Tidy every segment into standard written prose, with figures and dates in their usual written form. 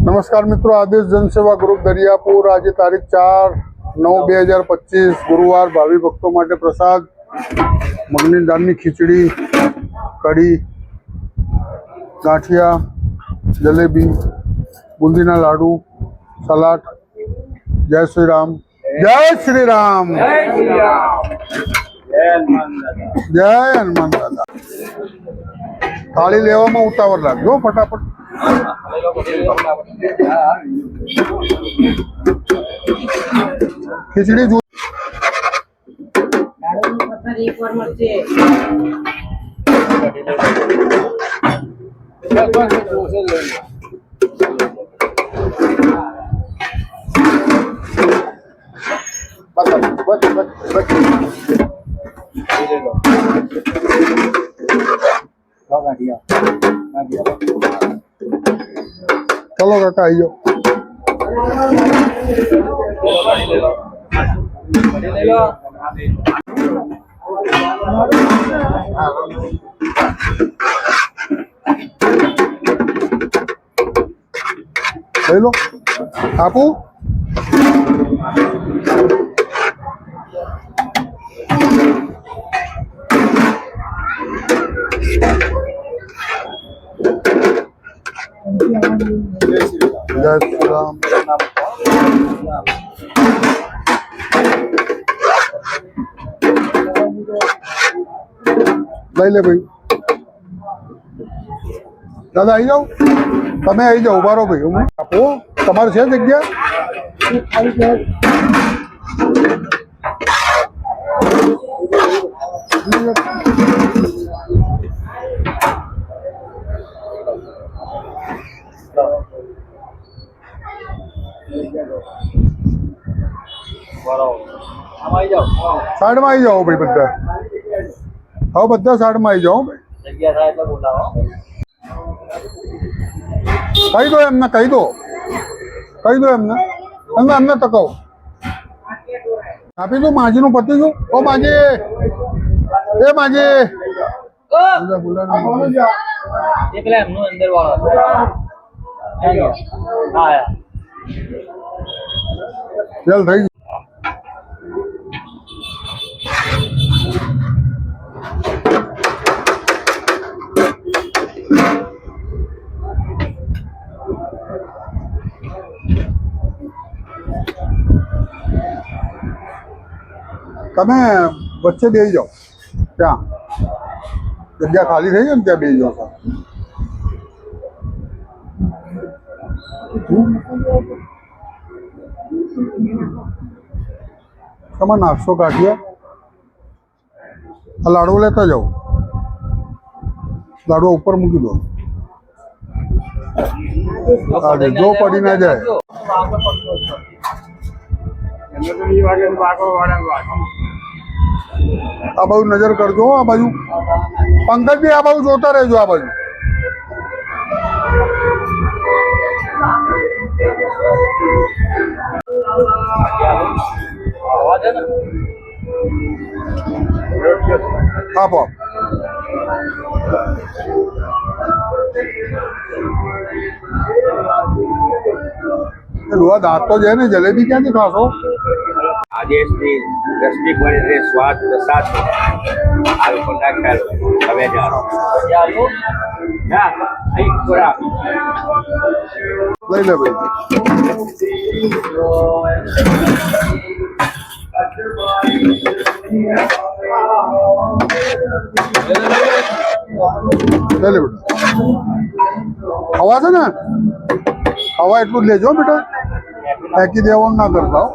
નમસ્કાર મિત્રો, આદેશ જનસેવા ગ્રુપ દરિયાપુર આજે તારીખ 4/9/2025 ગુરુવાર ભાવિ ભક્તો માટે પ્રસાદ મગની દાળની ખીચડી, કઢી, ગાંઠિયા, જલેબી, બુંદીના લાડુ, સલાડ. જય શ્રી રામ, જય શ્રી રામ, જય હનુમાન દાદા. થાળી લેવામાં ઉતાવળ લાગજો ફટાફટ. ખીચડી જો चलो काका आई जाओ. ले लो आपू. जय श्री राम. લઈ લે ભાઈ. દાદા આવી જાઓ, તમે આવી જાઓ, ઉભા રહો ભાઈ. હું આપો, તમારે છે જગ્યા? સાઈડમાં આવી જાઓ ભાઈ બધા. હવે બધા સાઈડમાં આવી જાઓ ભાઈ. કહી દો એમને, કહી દો, કહી દો એમને, એમને તકો આપી દો. માજીનું પતી ગયું. ઓ માજી, એ માજી ચાલ થઈ ગયું. તમે વચ્ચે બેસી જાઓ, ત્યાં જગ્યા ખાલી થઈ જાય ને ત્યાં બેસી જાઓ. તમે નાસ્તો કાઢીએ, આ લાડવો લેતા જાઓ. લાડવો ઉપર મૂકી દો, જો પડી ના જાય. આ બાજુ નજર કરજો. આ બાજુ પંકજભાઈ, આ બાજુ જોતા રહેજો. આ બાજુ આપો. દાંત તો છે ને, જલેબી ક્યાંથી ખાશો? આદેશની રસમિક બની સ્વાદ પ્રસાદ આ લોકો ના ખ્યાલ તમે જાણો. લઈ લે ભાઈ. લઈ લે બેટા. હવા છે ને, હવા એટલું જ લેજો બેટા, ફેંકી દેવાનું ના કરતા.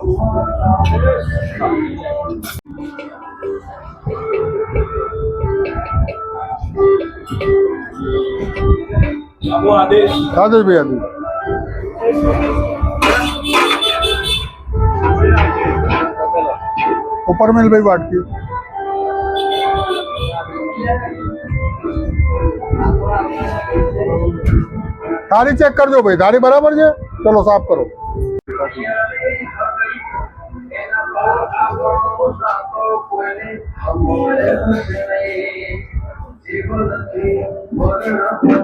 આદેશ ભાઈ, આદેશ ઉપર મેલ ભાઈ વાટકી. થાળી ચેક કરજો ભાઈ, થાળી બરાબર છે? ચલો સાફ કરો.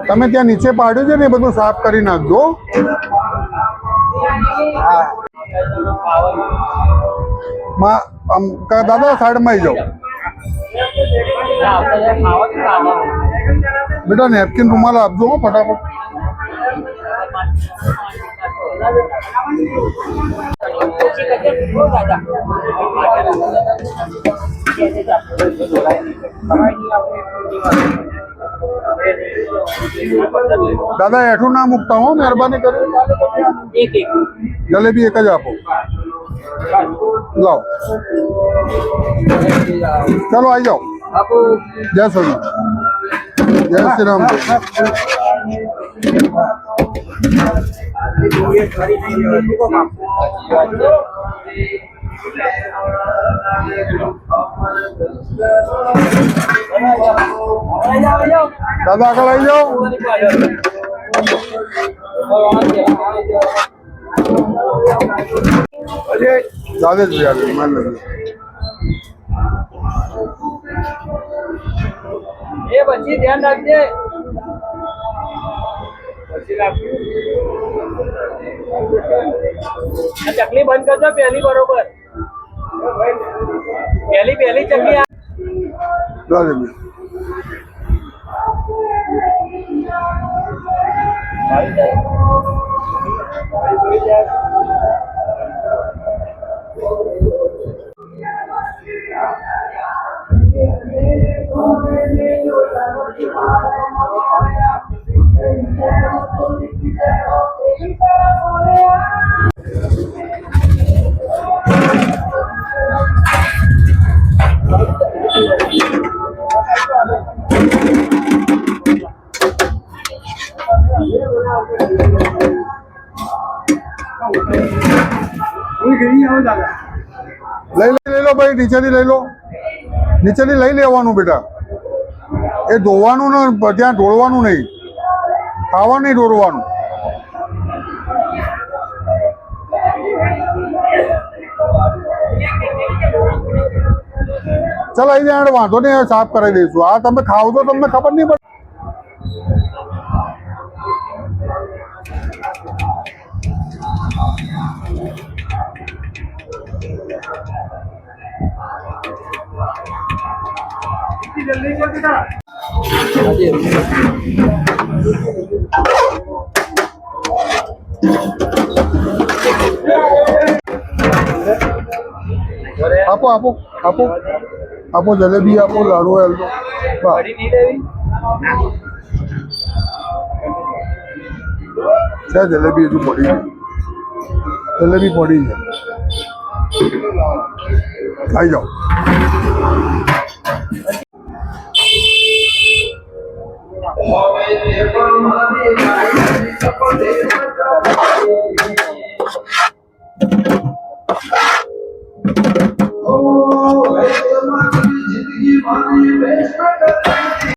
તમે ત્યાં નીચે પાડ્યું છે ને, એ બધું સાફ કરી નાખજો. દાદા સાઈડમાં આવી જાઓ બેટા નેપકિન રૂમાલ આપજો હો ફટાફટ દાદા એઠું ના મૂકતા હો મહેરબાની કરી જલેબી એક જ આપો લાવો ચલો આવી જાઓ જય સોના જય શ્રી રામ દાદા આગળ આવી જાઓ દાદા જ આગળ માન એ પછી ધ્યાન રાખજે ચકલી બંધ કરજો પહેલી બરોબર પહેલી ચકલી દાદા લઈ લો ભાઈ નીચેથી લઈ લો નીચેથી લઈ લેવાનું બેટા એ ધોવાનું ને ત્યાં ઢોળવાનું નહીં ખાવા નહીં ઢોળવાનું ચાલ અહીં જાય વાંધો નહીં સાફ કરાવી દઈશું આ તમે ખાવ તો તમને ખબર નહીં પડે આપો આપો આપો આપો જલેબી આપો લાડુ એલ્બો છે જલેબી હજુ પડી જલેબી પડી છે આવી જાઓ